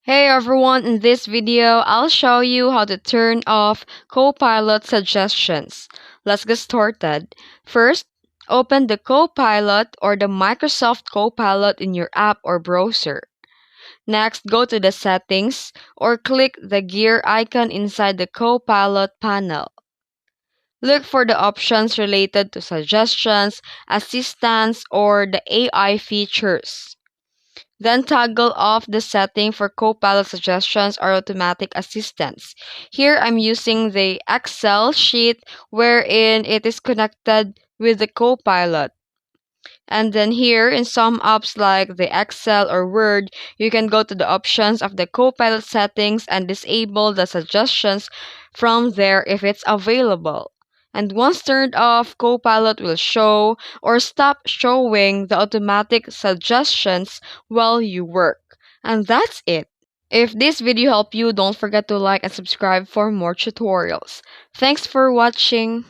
Hey everyone, in this video, I'll show you how to turn off Copilot suggestions. Let's get started. First, open the Copilot or the Microsoft Copilot in your app or browser. Next, go to the settings or click the gear icon inside the Copilot panel. Look for the options related to suggestions, assistance, or the AI features. Then toggle off the setting for Copilot suggestions or automatic assistance. Here I'm using the Excel sheet wherein it is connected with the Copilot. And then here in some apps like the Excel or Word, you can go to the options of the Copilot settings and disable the suggestions from there if it's available. And once turned off, Copilot will show or stop showing the automatic suggestions while you work. And that's it. If this video helped you, don't forget to like and subscribe for more tutorials. Thanks for watching.